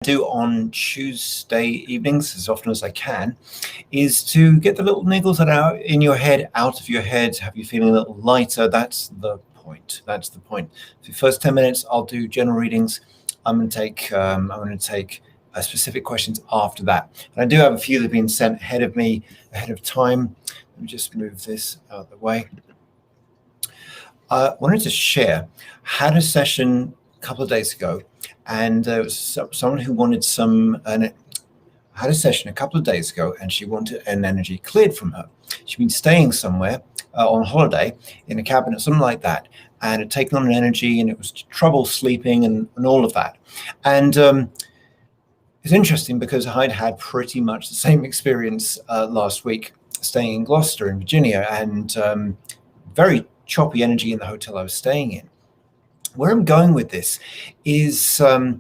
do on Tuesday evenings as often as I can is to get the little niggles that are in your head out of your head, have you feeling a little lighter. That's the point. For the first 10 minutes, I'll do general readings. I'm going to take specific questions after that. And I do have a few that have been sent ahead of me, ahead of time. Let me just move this out of the way. I wanted to share, had a session a couple of days ago, and there was someone who wanted had a session a couple of days ago, and she wanted an energy cleared from her. She'd been staying somewhere on holiday in a cabin or something like that, and had taken on an energy, and it was trouble sleeping and all of that. And it's interesting because I'd had pretty much the same experience last week staying in Gloucester in Virginia, and very choppy energy in the hotel I was staying in. Where I'm going with this is, the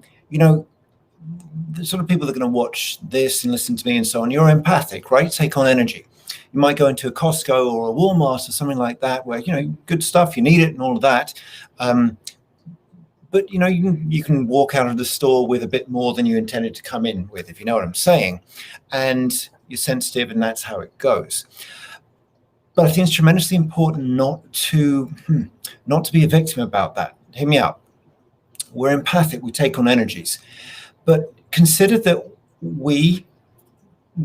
sort of people that are going to watch this and listen to me and so on, you're empathic, right? Take on energy. You might go into a Costco or a Walmart or something like that where, good stuff, you need it and all of that. But, you can walk out of the store with a bit more than you intended to come in with, if you know what I'm saying. And you're sensitive, and that's how it goes. But I think it's tremendously important not to be a victim about that. Hear me out. We're empathic, we take on energies. But consider that we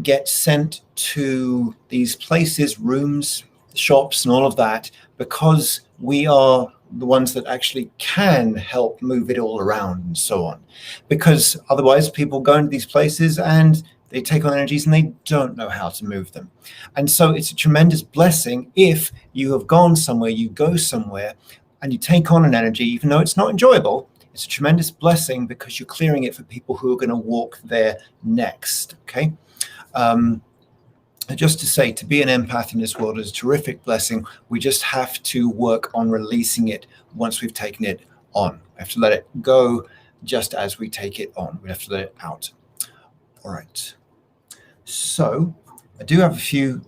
get sent to these places, rooms, shops, and all of that because we are the ones that actually can help move it all around and so on. Because otherwise people go into these places and they take on energies and they don't know how to move them. And so it's a tremendous blessing if you have gone somewhere, you go somewhere, and you take on an energy, even though it's not enjoyable. It's a tremendous blessing because you're clearing it for people who are going to walk there next, okay? Just to say, to be an empath in this world is a terrific blessing. We just have to work on releasing it once we've taken it on. We have to let it go just as we take it on. We have to let it out. All right. So I do have a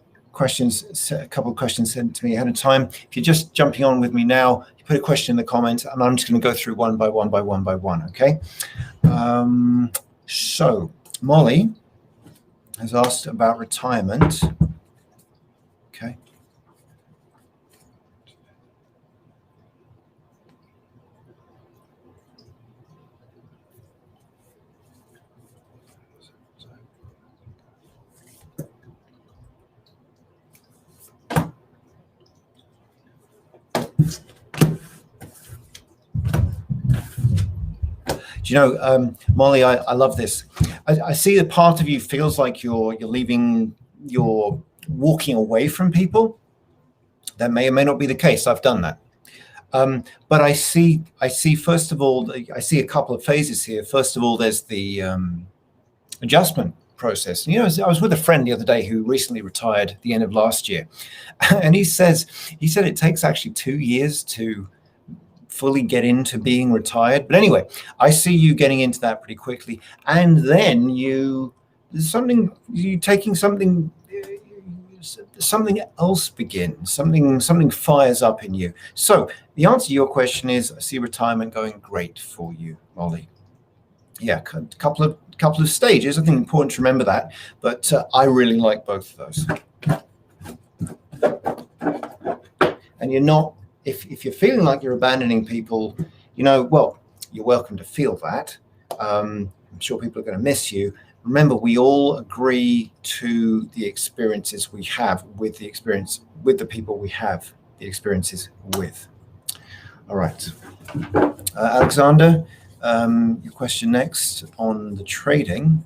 couple of questions sent to me ahead of time. If you're just jumping on with me now, you put a question in the comments, and I'm just going to go through one by one, okay? So Molly has asked about retirement. Okay. Do you know, Molly, I love this. I see that part of you feels like you're walking away from people. That may or may not be the case. I've done that. But I see, first of all, I see a couple of phases here. First of all, there's the adjustment process. And, I was with a friend the other day who recently retired at the end of last year. And he said it takes actually 2 years to fully get into being retired. But anyway, I see you getting into that pretty quickly. And then something else begins, something fires up in you. So the answer to your question is, I see retirement going great for you, Molly. Yeah, a couple of stages. I think it's important to remember that, but I really like both of those. And you're not, if you're feeling like you're abandoning people, well, you're welcome to feel that. I'm sure people are going to miss you. Remember, we all agree to the experiences we have with the people we have the experiences with. All right. Alexander, your question next on the trading.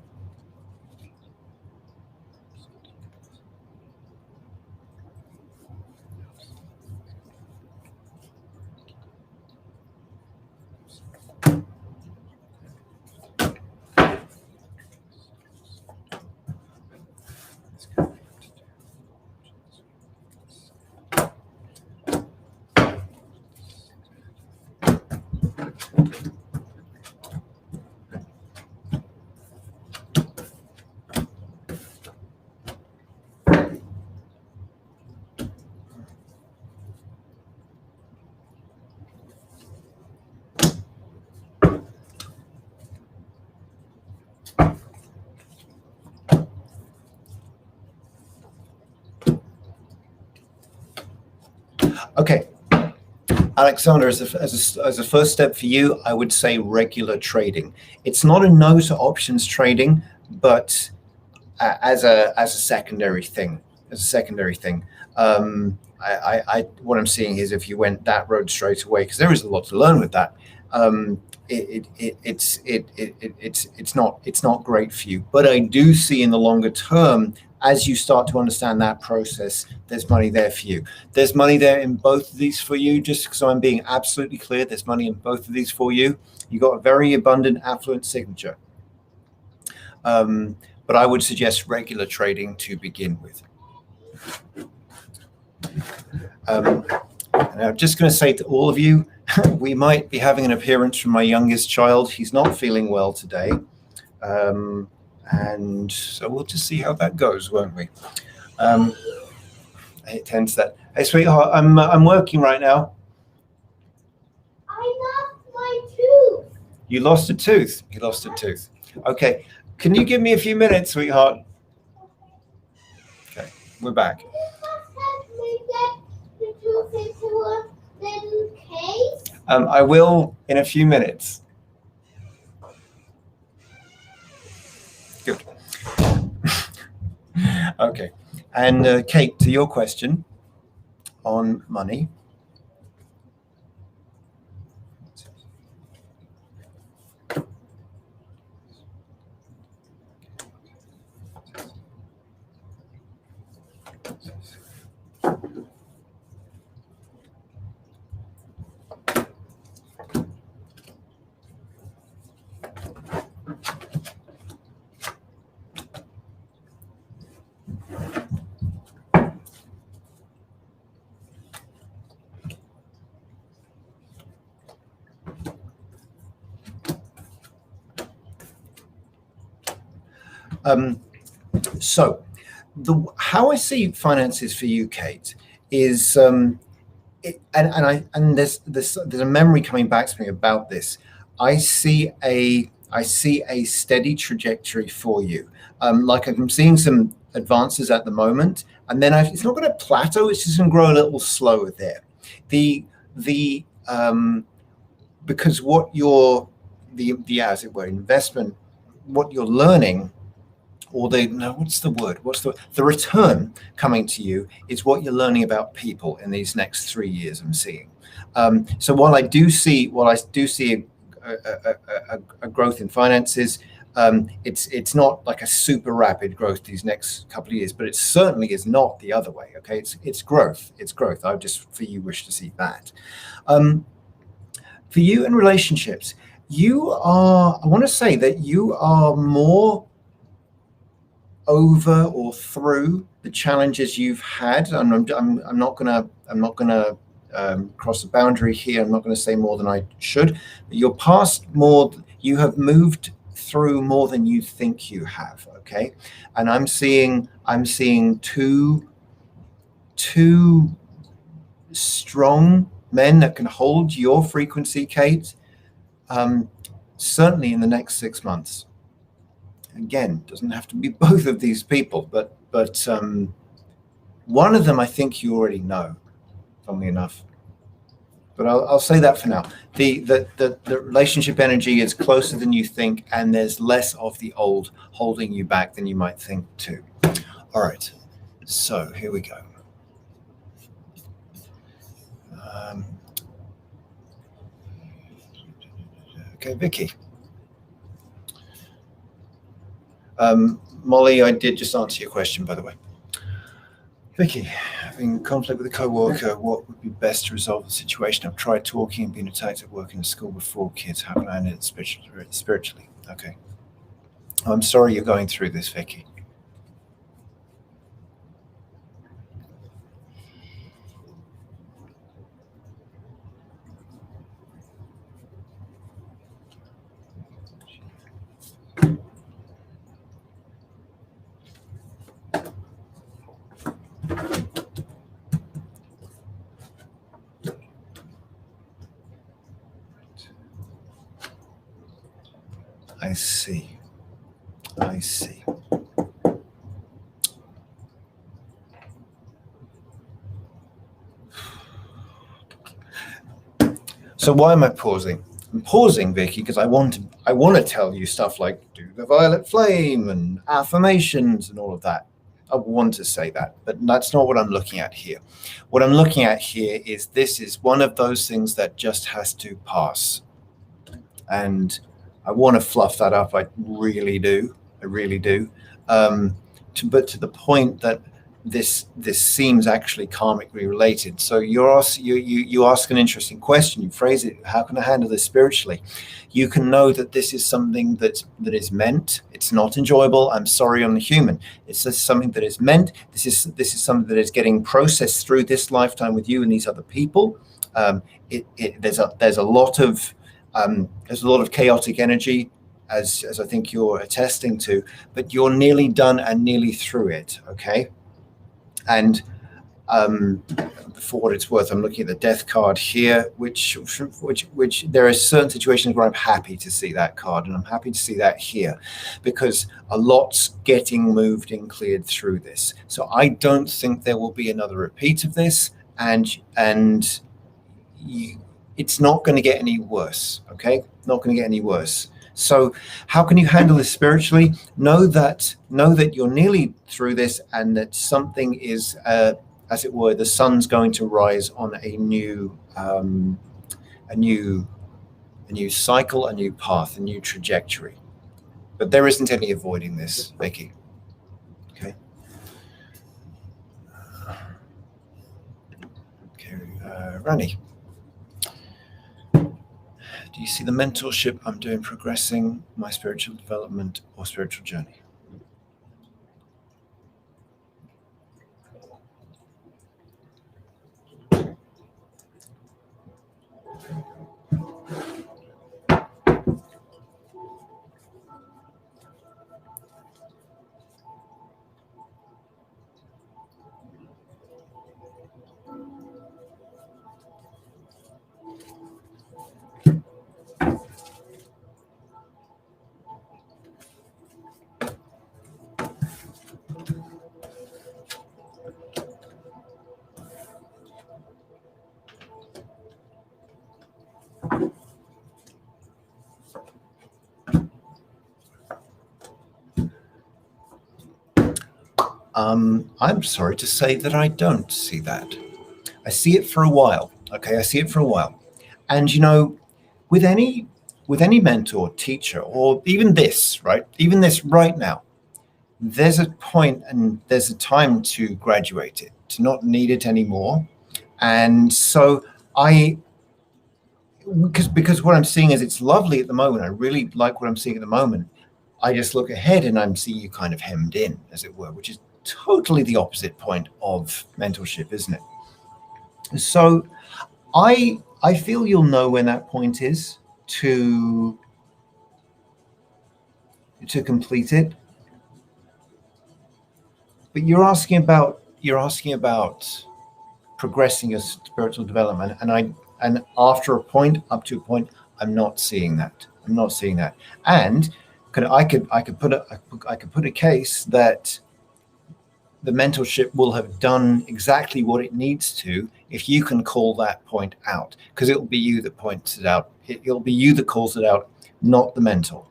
Okay. Alexander, as a first step for you, I would say regular trading. It's not a no to options trading, but as a secondary thing. What I'm seeing is if you went that road straight away, because there is a lot to learn with that. It's not great for you. But I do see in the longer term, as you start to understand that process, there's money there for you. There's money there in both of these for you, just so I'm being absolutely clear, there's money in both of these for you. You got a very abundant affluent signature. But I would suggest regular trading to begin with. And I'm just going to say to all of you, we might be having an appearance from my youngest child. He's not feeling well today. And so we'll just see how that goes, won't we? It tends that. Hey, sweetheart, I'm working right now. I lost my tooth. You lost a tooth. You lost a tooth. Okay. Can you give me a few minutes, sweetheart? Okay, we're back. I will in a few minutes. Good. Okay. And Kate, to your question on money. So how I see finances for you, Kate, is there's a memory coming back to me about this. I see a steady trajectory for you. Like I'm seeing some advances at the moment, and then it's not going to plateau. It's just going to grow a little slower there. Because what you're as it were investment, what you're learning, or the return coming to you is what you're learning about people in these next 3 years. I'm seeing. So while I do see a growth in finances, it's not like a super rapid growth these next couple of years, but it certainly is not the other way. Okay, it's growth. I just for you wish to see that. For you in relationships, I want to say that you are more over or through the challenges you've had. I'm not gonna cross the boundary here. I'm not going to say more than I should. But you're past more. You have moved through more than you think you have. Okay, and I'm seeing two strong men that can hold your frequency, Kate. Certainly in the next 6 months. Again, doesn't have to be both of these people, but one of them I think you already know, funnily enough. But I'll say that for now. The relationship energy is closer than you think, and there's less of the old holding you back than you might think too. All right, so here we go. Okay, Vicky. Molly, I did just answer your question, by the way. Vicky, having conflict with a co-worker, what would be best to resolve the situation? I've tried talking and been attacked at work in a school with 4 kids. How can I handle it spiritually? Okay. I'm sorry you're going through this, Vicky. I see. So why am I pausing? I'm pausing, Vicky, because I want to tell you stuff like do the violet flame and affirmations and all of that. I want to say that, but that's not what I'm looking at here. What I'm looking at here is this is one of those things that just has to pass. And I want to fluff that up. I really do. I really do. But to the point that this seems actually karmically related. So you ask an interesting question. You phrase it. How can I handle this spiritually? You can know that this is something that is meant. It's not enjoyable. I'm sorry, I'm a human. It's just something that is meant. This is something that is getting processed through this lifetime with you and these other people. There's a lot of chaotic energy, as I think you're attesting to, but you're nearly done and nearly through it. Okay. And for what it's worth, I'm looking at the death card here, which there are certain situations where I'm happy to see that card, and I'm happy to see that here, because a lot's getting moved and cleared through this. So I don't think there will be another repeat of this, and it's not going to get any worse. Okay, not going to get any worse. So how can you handle this spiritually? Know that you're nearly through this, and that something is, as it were, the sun's going to rise on a new cycle, a new path, a new trajectory. But there isn't any avoiding this, Vicky. Okay. Okay, Rani. Do you see the mentorship I'm doing progressing my spiritual development or spiritual journey? I'm sorry to say that I don't see that. I see it for a while. Okay, I see it for a while. And with any mentor, teacher, or even this, right? Even this right now, there's a point and there's a time to graduate it, to not need it anymore. And so because what I'm seeing is it's lovely at the moment. I really like what I'm seeing at the moment. I just look ahead and I'm seeing you kind of hemmed in, as it were, which is totally the opposite point of mentorship, isn't it? So I feel you'll know when that point is to complete it. But you're asking about progressing your spiritual development, and after a point, up to a point, I'm not seeing that. And I could put a case that the mentorship will have done exactly what it needs to if you can call that point out, because it'll be you that points it out. It'll be you that calls it out, not the mentor.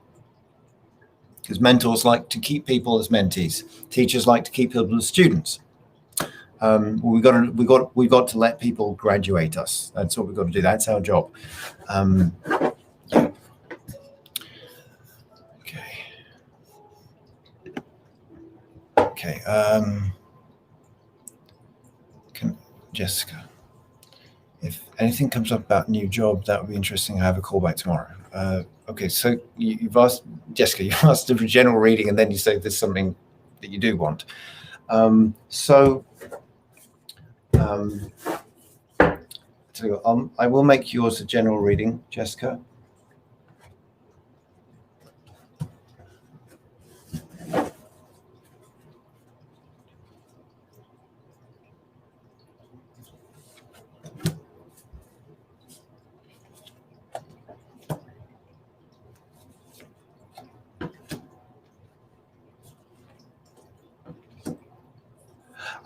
Because mentors like to keep people as mentees. Teachers like to keep people as students. We've got to let people graduate us. That's what we've got to do. That's our job. Yeah. Okay. Jessica, if anything comes up about new job, that would be interesting. I have a call back tomorrow. Okay, so you've asked, Jessica, you asked for a general reading, and then you say there's something that you do want. So I will make yours a general reading, Jessica.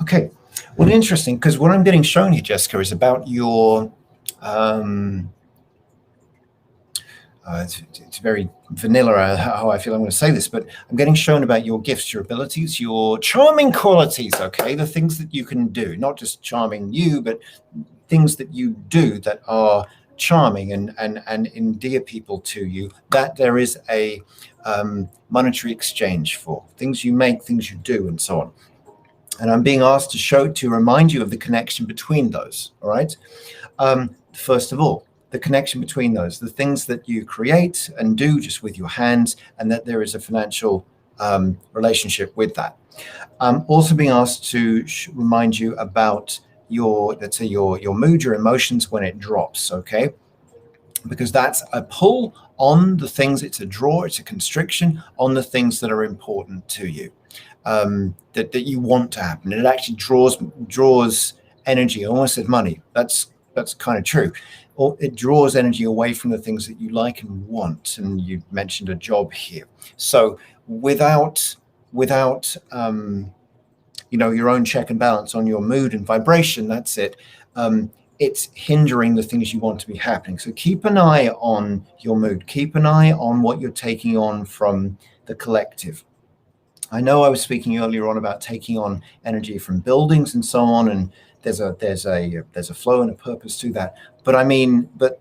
Okay, well, interesting, because what I'm getting shown here, Jessica, is about your it's very vanilla how I feel I'm going to say this, but I'm getting shown about your gifts, your abilities, your charming qualities, okay? The things that you can do, not just charming you, but things that you do that are charming and endear people to you, that there is a monetary exchange for. Things you make, things you do, and so on. And I'm being asked to remind you of the connection between those, all right? First of all, the connection between those, the things that you create and do just with your hands, and that there is a financial relationship with that. Also being asked to remind you about your, let's say, your mood, your emotions when it drops, okay? Because that's a pull on the things, it's a draw, it's a constriction on the things that are important to you, that you want to happen. It actually draws energy. I almost said money. That's kind of true. Or it draws energy away from the things that you like and want. And you mentioned a job here. So without your own check and balance on your mood and vibration, that's it. It's hindering the things you want to be happening. So keep an eye on your mood. Keep an eye on what you're taking on from the collective. I know I was speaking earlier on about taking on energy from buildings and so on, and there's a flow and a purpose to that. But I mean, but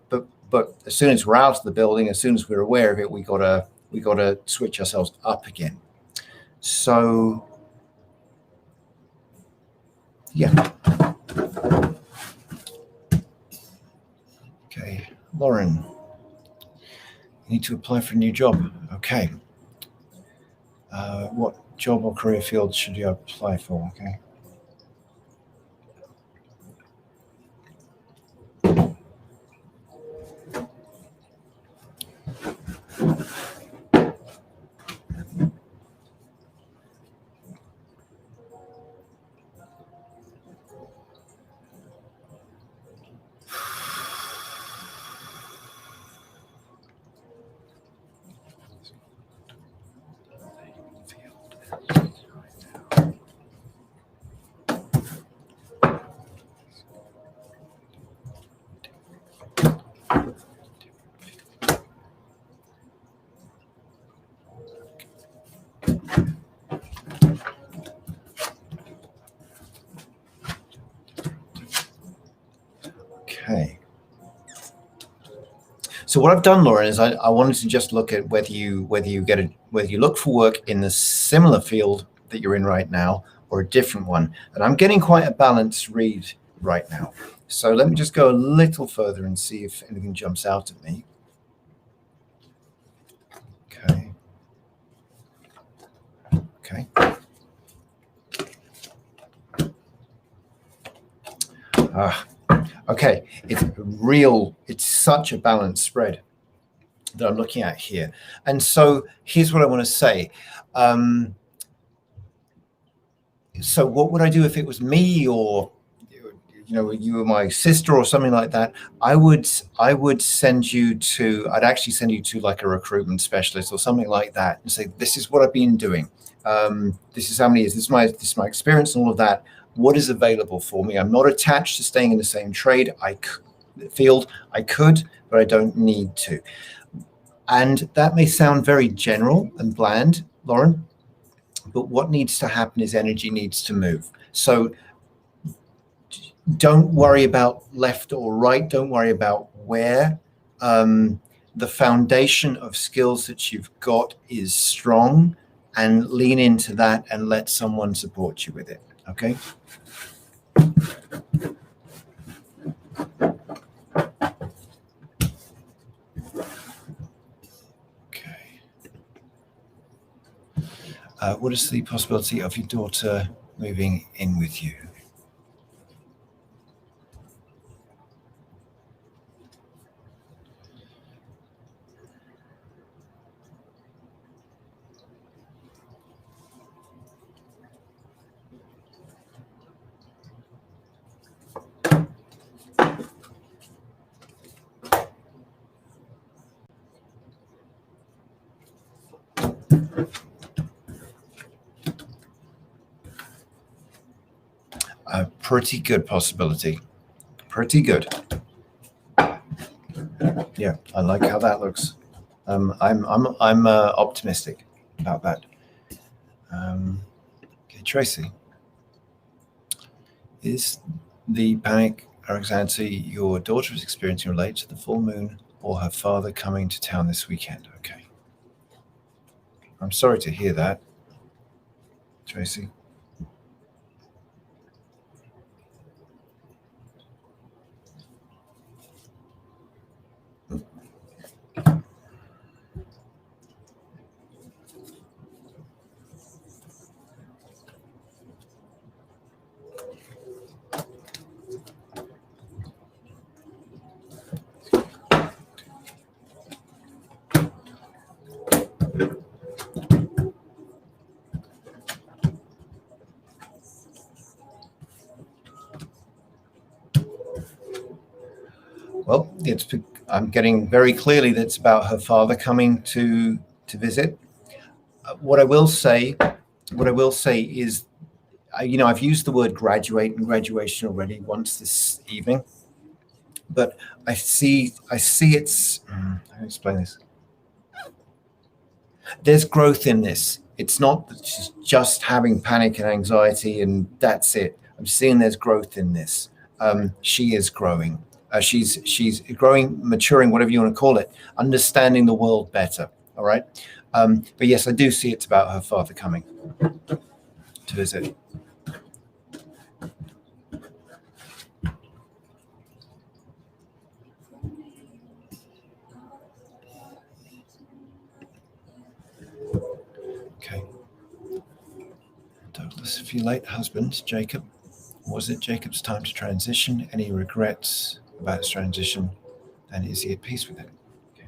as soon as we're out of the building, as soon as we're aware of it, we gotta switch ourselves up again. So yeah. Okay, Lauren, you need to apply for a new job. Okay. What job or career field should you apply for? Okay. Okay. So what I've done, Lauren, is I wanted to just look at whether you look for work in the similar field that you're in right now or a different one. And I'm getting quite a balanced read right now. So let me just go a little further and see if anything jumps out at me. Okay. Okay. Okay, it's such a balanced spread that I'm looking at here. And so here's what I want to say. So what would I do if it was me, or you were my sister or something like that? I'd actually send you to like a recruitment specialist or something like that and say, this is what I've been doing. This is how many years, this is my experience and all of that. What is available for me? I'm not attached to staying in the same trade. I could, but I don't need to. And that may sound very general and bland, Lauren, but what needs to happen is energy needs to move. So don't worry about left or right. Don't worry about where. The foundation of skills that you've got is strong, and lean into that and let someone support you with it. Okay. Okay. What is the possibility of your daughter moving in with you? A pretty good possibility. Pretty good. Yeah, I like how that looks. I'm optimistic about that. Okay, Tracy, is the panic or anxiety your daughter is experiencing related to the full moon or her father coming to town this weekend? Okay. I'm sorry to hear that, Tracy. Well, I'm getting very clearly that it's about her father coming to visit. What I will say is, I've used the word graduate and graduation already once this evening, but I see it's. How do I explain this? There's growth in this. It's not that she's just having panic and anxiety and that's it. I'm seeing there's growth in this. She is growing. She's growing, maturing, whatever you want to call it, understanding the world better. All right. But yes, I do see it's about her father coming to visit. Okay. Douglas, if you late husband, Jacob, was it Jacob's time to transition? Any regrets about his transition? And is he at peace with it? Okay.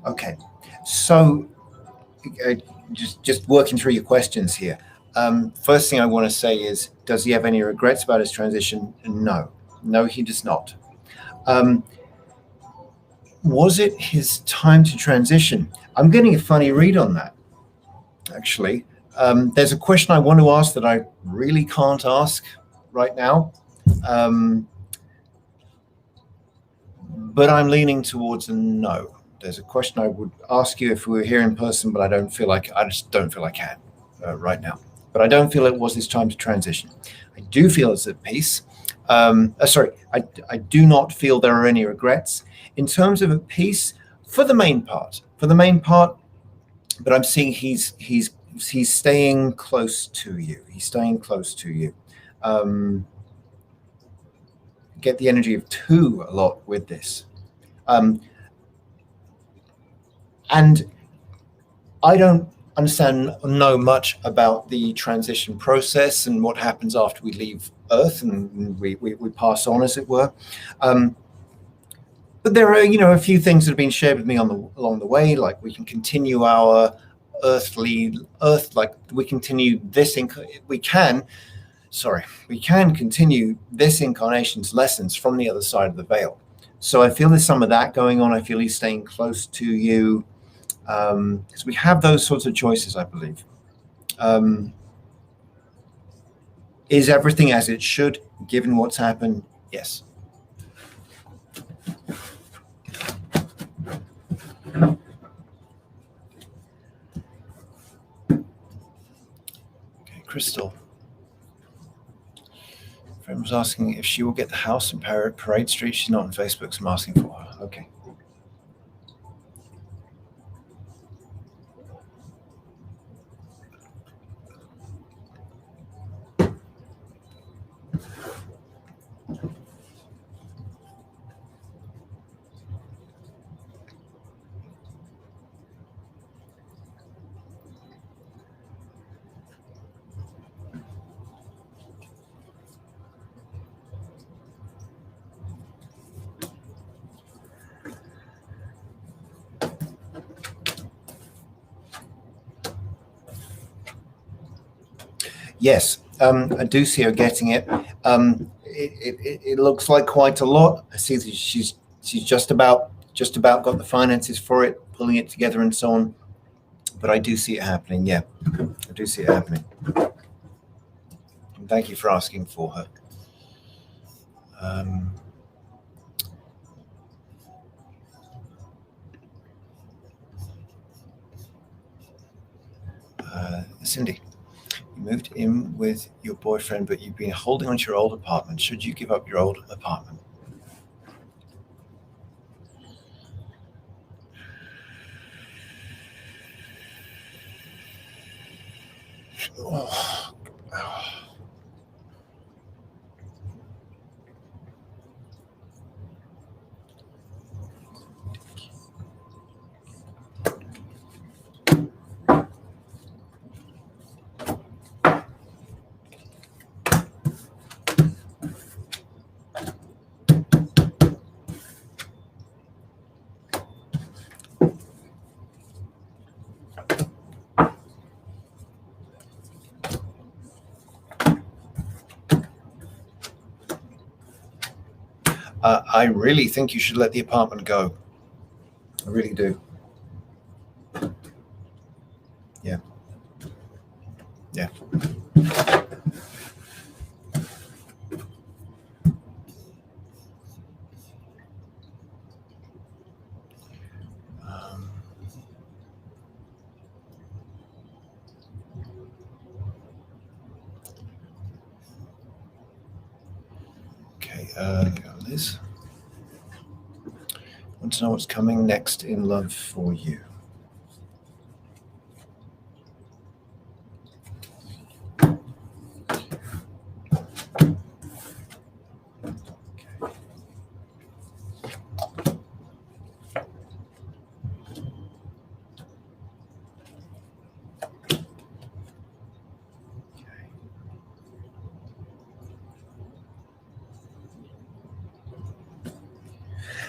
Okay, so just working through your questions here. First thing I want to say is, does he have any regrets about his transition? No, he does not. Was it his time to transition? I'm getting a funny read on that, actually. There's a question I want to ask that I really can't ask right now. But I'm leaning towards a no. There's a question I would ask you if we were here in person, but I just don't feel I can right now. But I don't feel it was his time to transition. I do feel it's at peace. I do not feel there are any regrets. In terms of at peace, for the main part, but I'm seeing he's staying close to you. He's staying close to you. Get the energy of 2 a lot with this. And I don't know much about the transition process and what happens after we leave Earth and we pass on, as it were. But there are, a few things that have been shared with me along the way, like we can continue our we can continue this incarnation's lessons from the other side of the veil. So I feel there's some of that going on. I feel he's staying close to you. Because we have those sorts of choices, I believe. Is everything as it should, given what's happened? Yes. Okay, Crystal. Friend was asking if she will get the house in Parade Street. She's not on Facebook, so I'm asking for her. Okay. Yes, I do see her getting it. It looks like quite a lot. I see that she's just about got the finances for it, pulling it together and so on. But I do see it happening. Yeah, I do see it happening. And thank you for asking for her. Cindy, you moved in with your boyfriend, but you've been holding on to your old apartment. Should you give up your old apartment? Oh. I really think you should let the apartment go. I really do. Yeah. Yeah. Okay, Liz. Want to know what's coming next in love for you?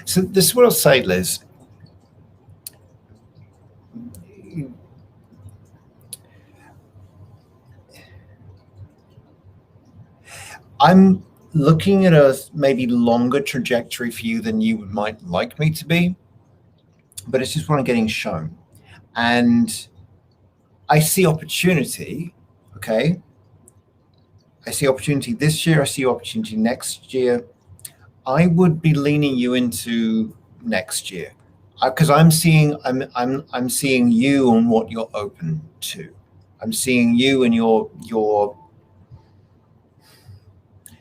So this is what I'll say, Liz. I'm looking at a maybe longer trajectory for you than you might like me to be, but it's just what I'm getting shown. And I see opportunity, okay? I see opportunity this year, I see opportunity next year. I would be leaning you into next year because I'm seeing you and what you're open to. I'm seeing you and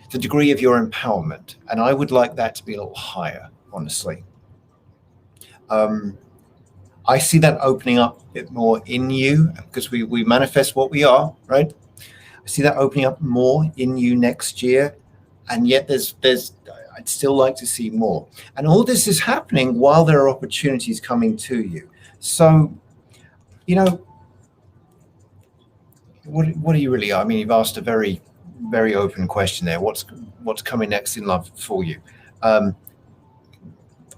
the degree of your empowerment, and I would like that to be a little higher, honestly. I see that opening up a bit more in you because we manifest what we are, right? I see that opening up more in you next year, and yet there's I'd still like to see more. And all this is happening while there are opportunities coming to you. So, what do you really are? I mean, you've asked a very, very open question there. What's coming next in love for you?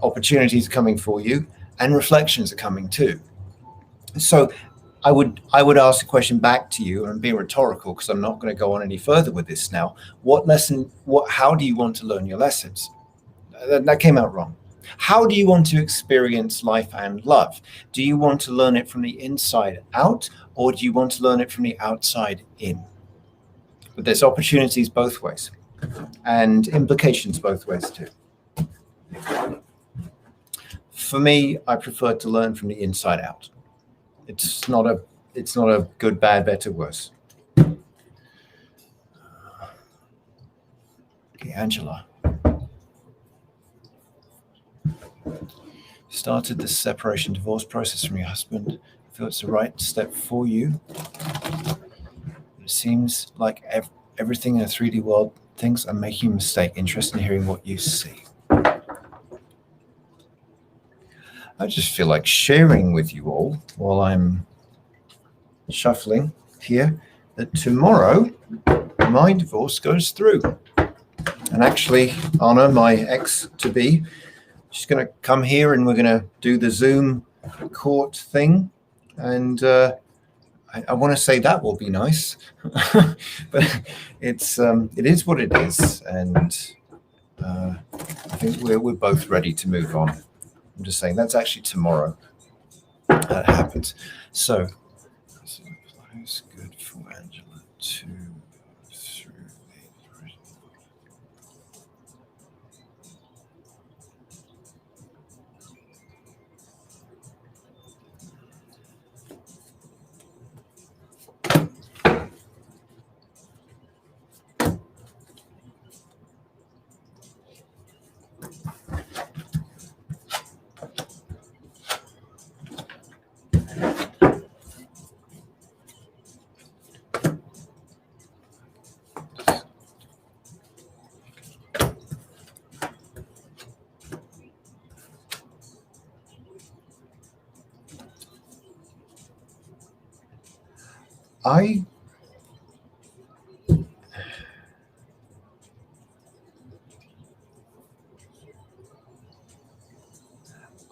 Opportunities coming for you, and reflections are coming too. So I would ask a question back to you, and be rhetorical because I'm not going to go on any further with this now. How do you want to learn your lessons? That came out wrong. How do you want to experience life and love? Do you want to learn it from the inside out, or do you want to learn it from the outside in? But there's opportunities both ways and implications both ways too. For me, I prefer to learn from the inside out. It's not a good, bad, better, worse. Okay, Angela. Started the separation divorce process from your husband. I feel it's the right step for you. It seems like everything in a 3D world thinks I'm making a mistake. Interested in hearing what you see. I just feel like sharing with you all while I'm shuffling here that tomorrow my divorce goes through. And actually, Anna, my ex-to-be, she's going to come here and we're going to do the Zoom court thing. And I want to say that will be nice, but it is what it is. And I think we're both ready to move on. I'm just saying that's actually tomorrow that happens. So it's good for Angela to through the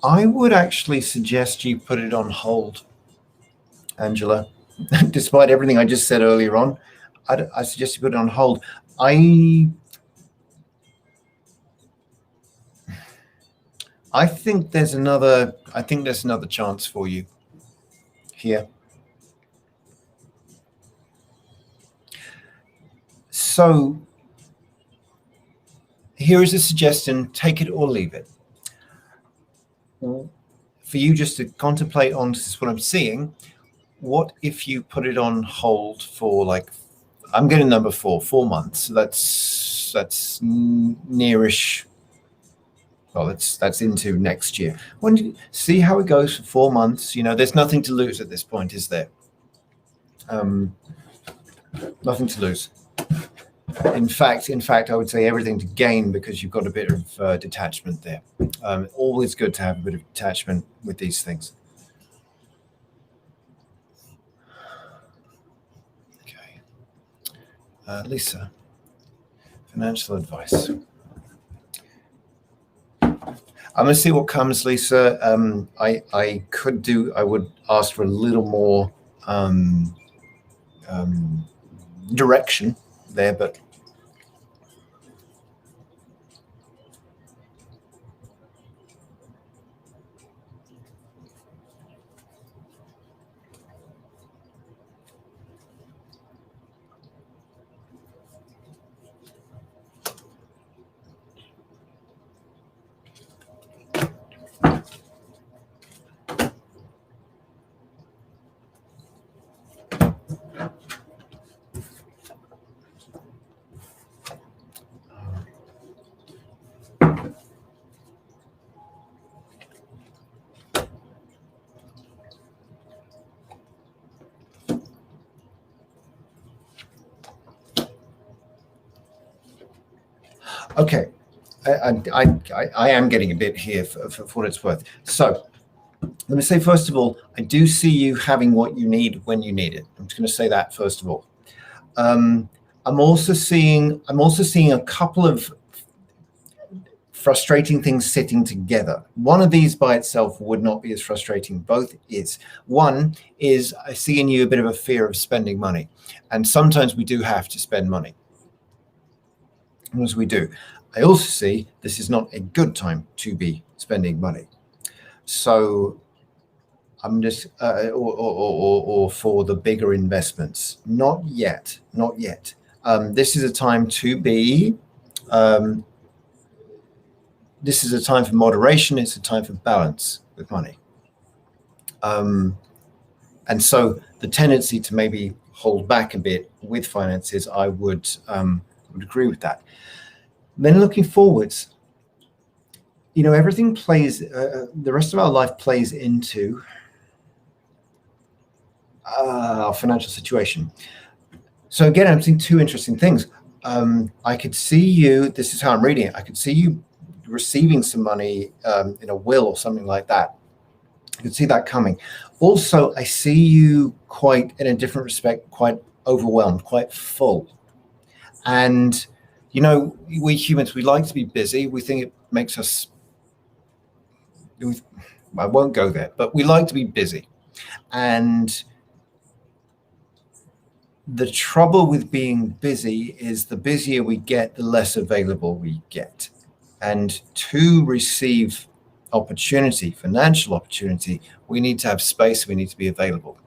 I would actually suggest you put it on hold, Angela. Despite everything I just said earlier on, I suggest you put it on hold. I think there's another chance for you here. So here is a suggestion, take it or leave it. For you just to contemplate on, this is what I'm seeing. What if you put it on hold for, like, I'm getting number 4 months. So that's nearish. Well, that's into next year. When you see how it goes for 4 months, there's nothing to lose at this point, is there? Nothing to lose. In fact, I would say everything to gain, because you've got a bit of detachment there. Always good to have a bit of detachment with these things. Okay. Lisa, financial advice. I'm going to see what comes, Lisa. I would ask for a little more direction there, but okay. I am getting a bit here for what it's worth. So let me say, first of all, I do see you having what you need when you need it. I'm just going to say that first of all. I'm also seeing a couple of frustrating things sitting together. One of these by itself would not be as frustrating. Both is. One is, I see in you a bit of a fear of spending money. And sometimes we do have to spend money. As we do. I also see this is not a good time to be spending money. So I'm just, or for the bigger investments. Not yet. This is a time to be, this is a time for moderation. It's a time for balance with money. And so the tendency to maybe hold back a bit with finances, I would agree with that. Then looking forwards, everything plays, the rest of our life plays into our financial situation. So again, I'm seeing two interesting things. I could see you, this is how I'm reading it, I could see you receiving some money in a will or something like that. I could see that coming. Also, I see you quite, in a different respect, quite overwhelmed, quite full. And, we humans, we like to be busy. We think it makes us, I won't go there, but we like to be busy. And the trouble with being busy is the busier we get, the less available we get. And to receive opportunity, financial opportunity, we need to have space, we need to be available.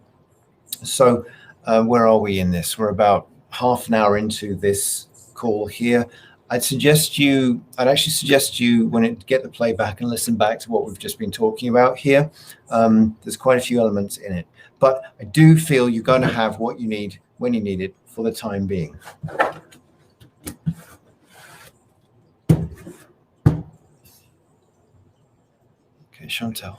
So where are we in this? We're about half an hour into this call here. I'd actually suggest you, when you get the playback, and listen back to what we've just been talking about here. There's quite a few elements in it, but I do feel you're going to have what you need when you need it for the time being. Okay, Chantel.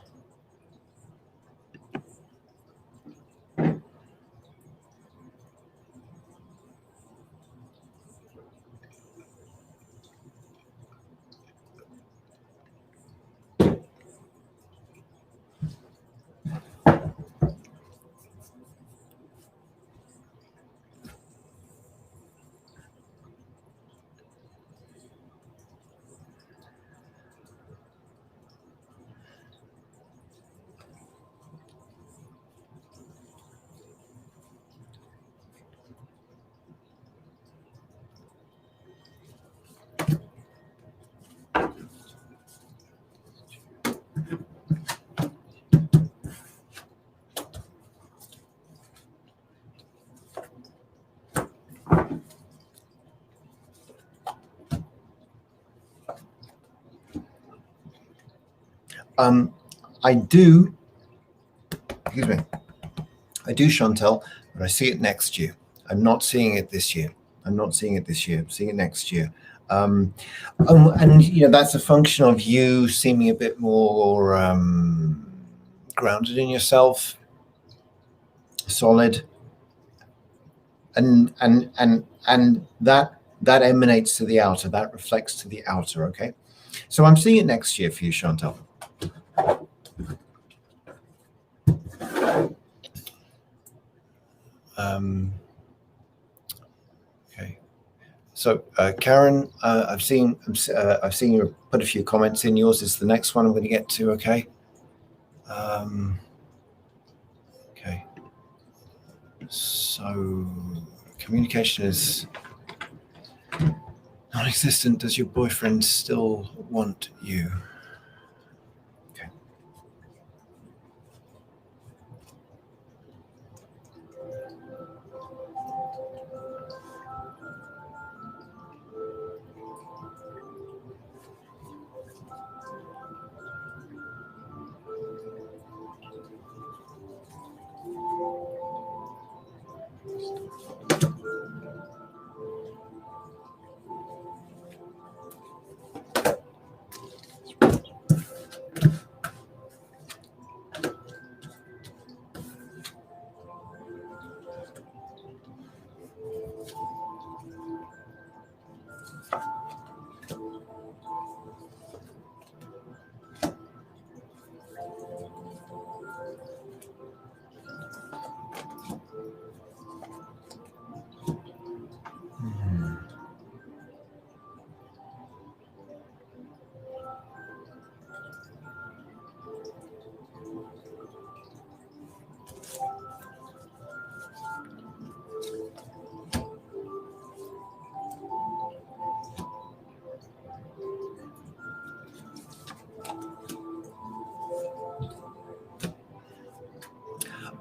I do, Chantel, but I see it next year. I'm not seeing it this year. I'm seeing it next year. And that's a function of you seeming a bit more grounded in yourself, solid, and that emanates to the outer, that reflects to the outer. Okay, so I'm seeing it next year for you, Chantel. Okay, so Karen, I've seen you put a few comments in. Yours is the next one I'm going to get to. Okay. Okay. So communication is non-existent. Does your boyfriend still want you? Okay.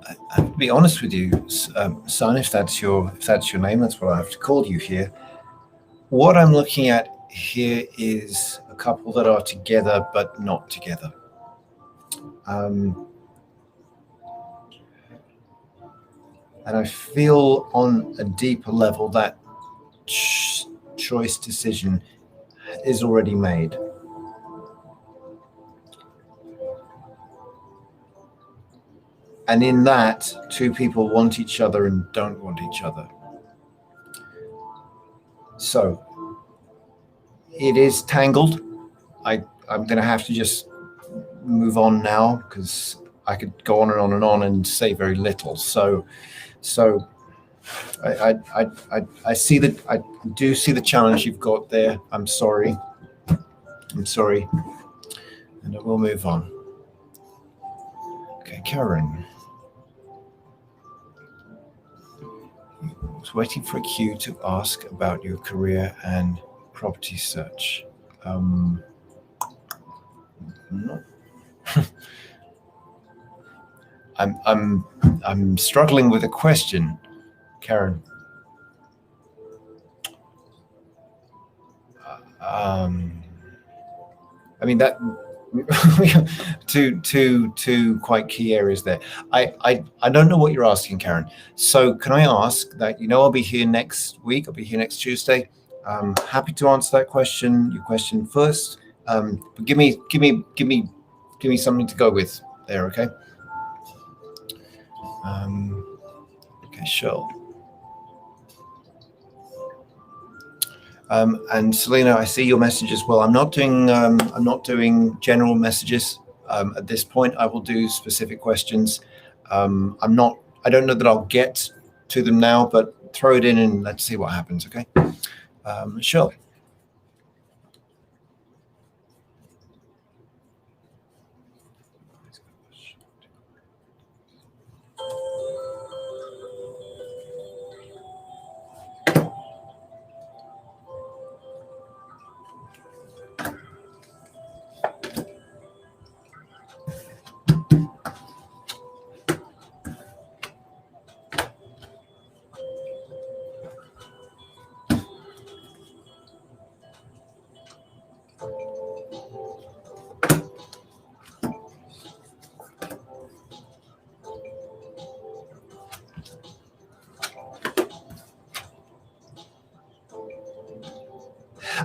I have to be honest with you, son. If that's your name, that's what I have to call you here. What I'm looking at here is a couple that are together but not together. And I feel on a deeper level that choice decision is already made. And in that, two people want each other and don't want each other. So it is tangled. I'm going to have to just move on now because I could go on and on and on and say very little. So I see that. I do see the challenge you've got there. I'm sorry, and I will move on. Okay, Karen. I was waiting for a cue to ask about your career and property search. No. I'm struggling with a question, Karen. I mean that two quite key areas there. I don't know what you're asking, Karen. So can I ask that, I'll be here next week. I'll be here next Tuesday. I'm happy to answer that question. Your question first. But give me something to go with there, okay? Okay, sure. And Selena, I see your message as well. I'm not doing general messages at this point. I will do specific questions. I don't know that I'll get to them now, but throw it in and let's see what happens. Okay, Michelle.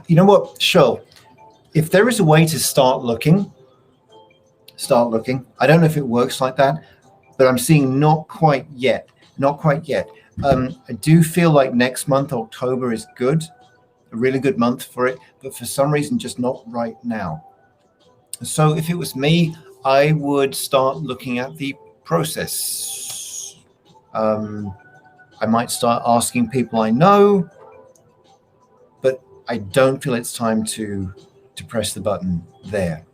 You know what, Shul, if there is a way to start looking. I don't know if it works like that, but I'm seeing not quite yet. I do feel like next month, October, is good, a really good month for it, but for some reason, just not right now. So if it was me, I would start looking at the process. I might start asking people I know, but I don't feel it's time to press the button there.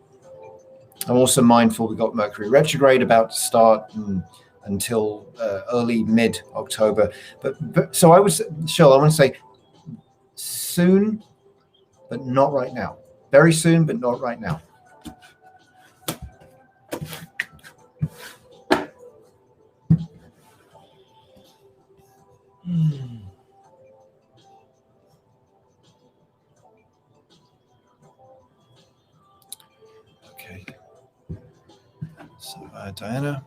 I'm also mindful we've got Mercury retrograde about to start until early mid-October. But so I want to say soon, but not right now. Very soon, but not right now. Okay. So, Diana,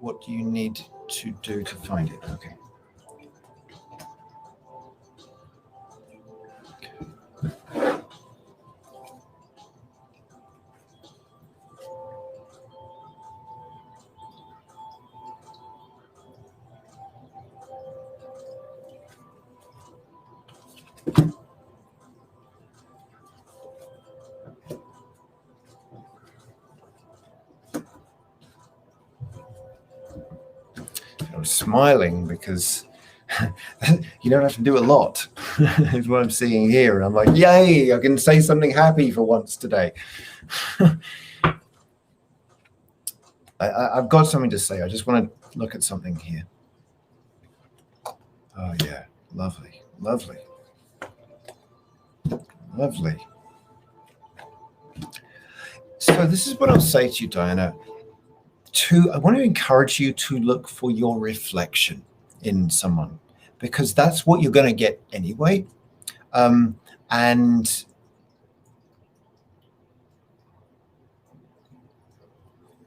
what do you need to do to find it? Okay. I'm smiling because you don't have to do a lot is what I'm seeing here. And I'm like, yay, I can say something happy for once today. I've got something to say. I just want to look at something here. Oh yeah, lovely. So this is what I'll say to you, Diana. I want to encourage you to look for your reflection in someone, because that's what you're going to get anyway. And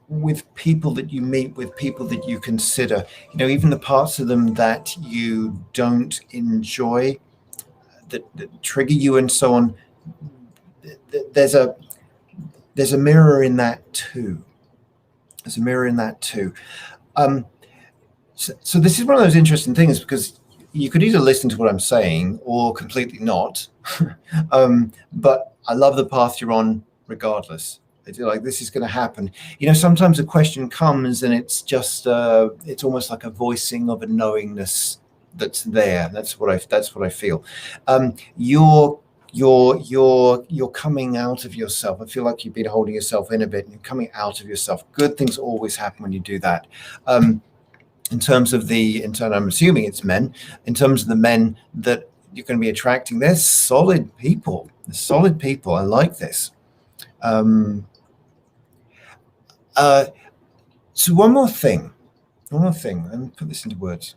with people that you meet, with people that you consider, even the parts of them that you don't enjoy, that trigger you and so on, there's a mirror in that too. There's a mirror in that too. So this is one of those interesting things, because you could either listen to what I'm saying or completely not. But I love the path you're on regardless. It's like, this is going to happen. Sometimes a question comes and it's just it's almost like a voicing of a knowingness that's there. That's what I feel. You're coming out of yourself. I feel like you've been holding yourself in a bit, and you're coming out of yourself. Good things always happen when you do that. In terms of I'm assuming it's men. In terms of the men that you're going to be attracting, they're solid people. I like this. So one more thing. Let me put this into words.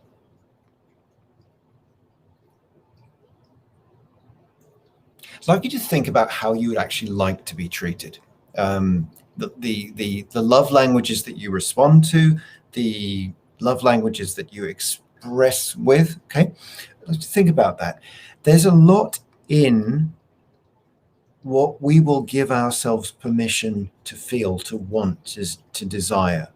I'd like you to think about how you would actually like to be treated. The love languages that you respond to, the love languages that you express with. Okay, let's think about that. There's a lot in what we will give ourselves permission to feel, to want, to desire.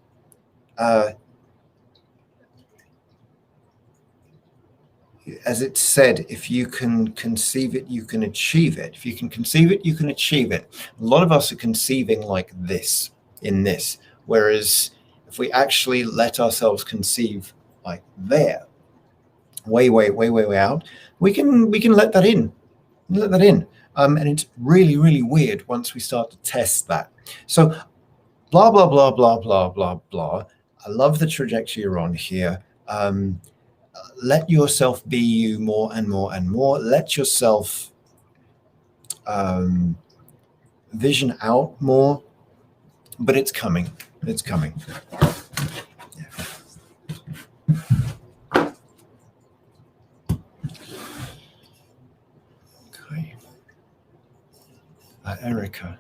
As it's said, if you can conceive it, you can achieve it. If you can conceive it, you can achieve it. A lot of us are conceiving like this, in this, whereas if we actually let ourselves conceive like there, way out, we can let that in. And it's really, really weird once we start to test that. So blah, blah, blah, blah, blah, blah, blah. I love the trajectory you're on here. Let yourself be you more and more and more. Let yourself vision out more, but it's coming. It's coming. Okay. Erica.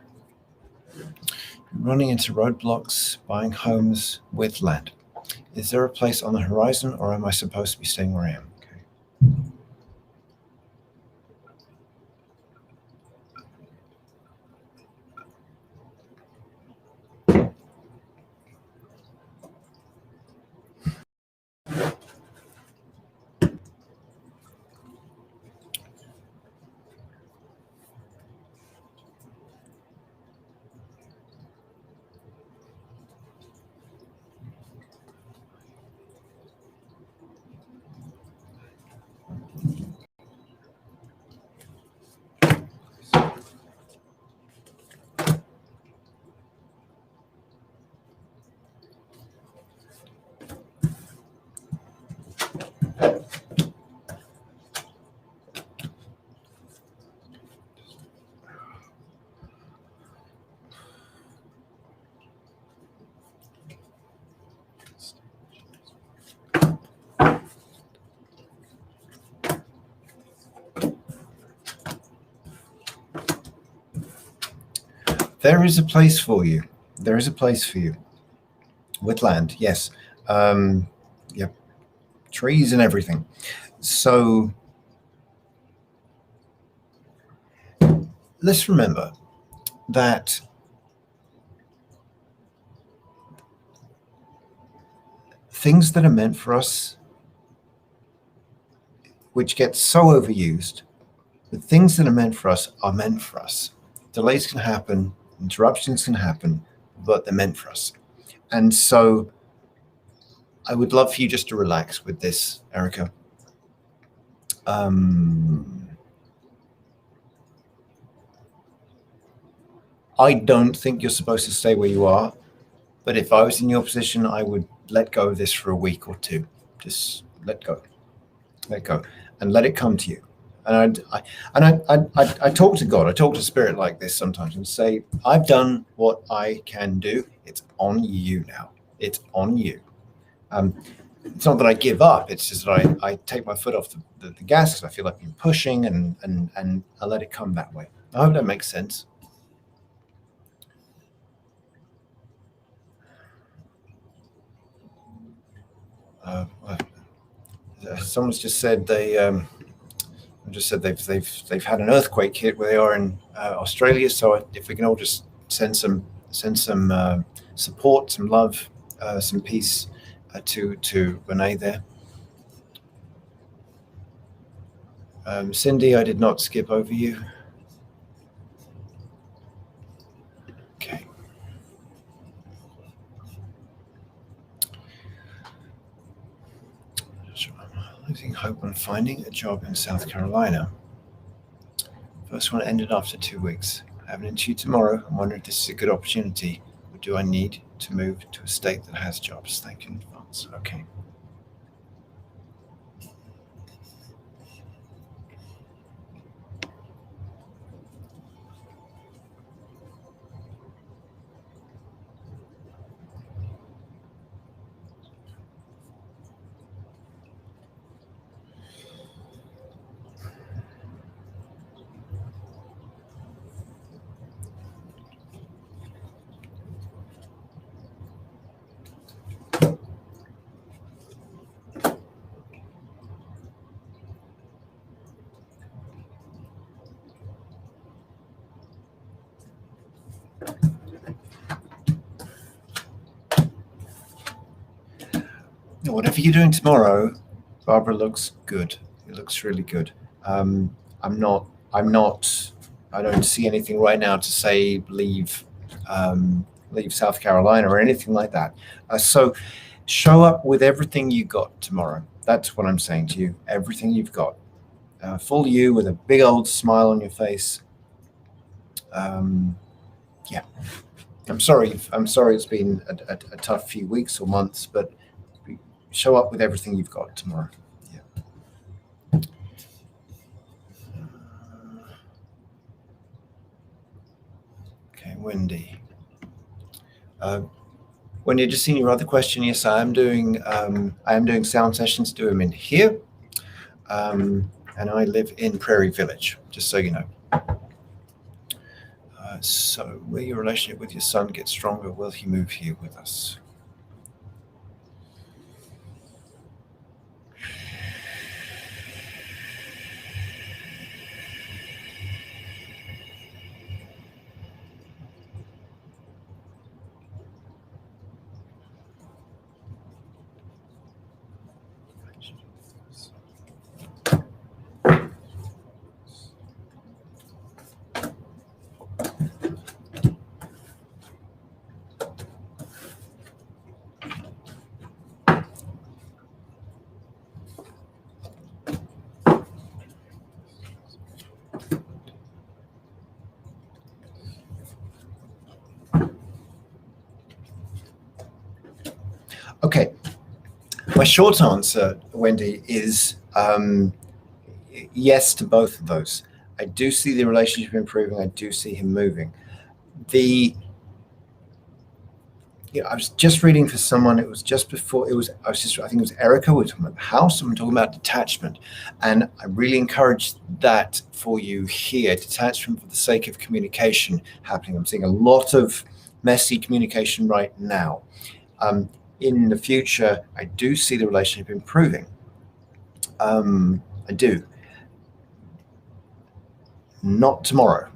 Running into roadblocks, buying homes with land. Is there a place on the horizon, or am I supposed to be staying where I am? Okay. There is a place for you. There is a place for you. With land, yes. Yep. Trees and everything. So let's remember that things that are meant for us, which get so overused, the things that are meant for us are meant for us. Delays can happen, interruptions can happen, but they're meant for us. And so I would love for you just to relax with this, Erica. I don't think you're supposed to stay where you are, but if I was in your position, I would let go of this for a week or two. Just let go, and let it come to you. And I talk to God, I talk to Spirit like this sometimes, and say, I've done what I can do. It's on you now. It's on you. It's not that I give up. It's just that I take my foot off the gas because I feel like I'm pushing, and I let it come that way. I hope that makes sense. Someone's just said they I just said they've had an earthquake hit where they are in Australia. So if we can all just send some support, some love, some peace to Renee there. Cindy, I did not skip over you. Okay. So I'm losing hope on finding a job in South Carolina. First one ended after 2 weeks. I have an interview tomorrow. I'm wondering if this is a good opportunity, or do I need to move to a state that has jobs? Thank you in advance. Okay. Whatever you're doing tomorrow, Barbara looks good. It looks really good. I don't see anything right now to say leave South Carolina or anything like that. So show up with everything you got tomorrow. That's what I'm saying to you. Everything you've got. Full you with a big old smile on your face. Yeah. I'm sorry it's been a tough few weeks or months, but show up with everything you've got tomorrow. Yeah. Okay, Wendy. Wendy, I just seen your other question. Yes, I am doing sound sessions. Do them in here, and I live in Prairie Village. Just so you know. So, will your relationship with your son get stronger? Will he move here with us? Okay, my short answer, Wendy, is yes to both of those. I do see the relationship improving. I do see him moving. I was just reading for someone. It was just before. I think it was Erica. We were talking about the house, and we're talking about detachment. And I really encourage that for you here. Detachment for the sake of communication happening. I'm seeing a lot of messy communication right now. In the future, I do see the relationship improving. I do. Not tomorrow.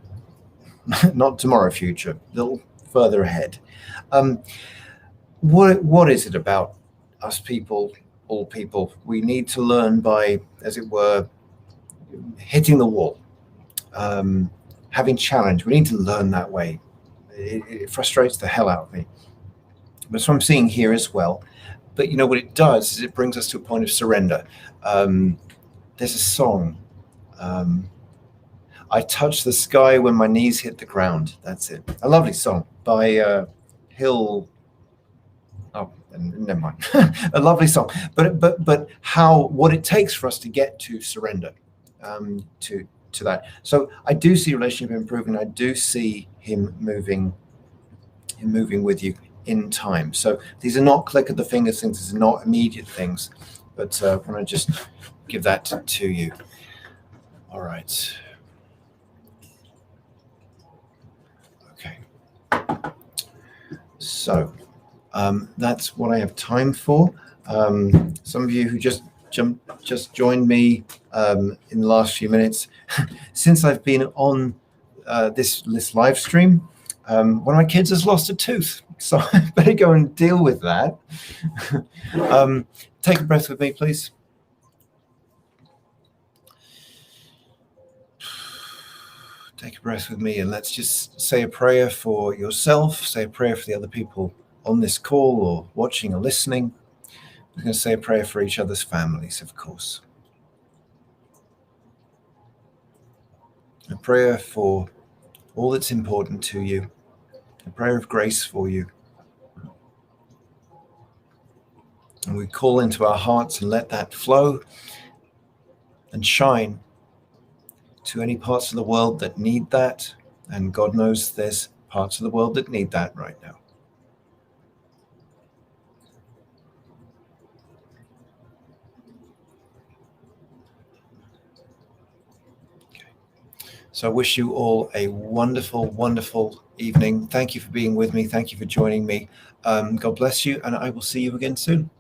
Not tomorrow, future. A little further ahead. What is it about us people, all people? We need to learn by, as it were, hitting the wall, having challenge. We need to learn that way. It frustrates the hell out of me. That's what I'm seeing here as well. But you know what it does is it brings us to a point of surrender. There's a song. I touch the sky when my knees hit the ground. That's it. A lovely song by Hill. Oh, never mind. A lovely song. But what it takes for us to get to surrender to that. So I do see relationship improving. I do see him moving with you in time. So these are not click of the fingers things. These are not immediate things. But I want to just give that to you. All right. Okay. So that's what I have time for. Some of you who just joined me in the last few minutes. Since I've been on this live stream, one of my kids has lost a tooth, so I better go and deal with that. Take a breath with me, please. Take a breath with me, and let's just say a prayer for yourself, say a prayer for the other people on this call or watching or listening. We're going to say a prayer for each other's families, of course. A prayer for all that's important to you. A prayer of grace for you. And we call into our hearts and let that flow and shine to any parts of the world that need that. And God knows there's parts of the world that need that right now. So I wish you all a wonderful, wonderful evening. Thank you for being with me. Thank you for joining me. God bless you, and I will see you again soon.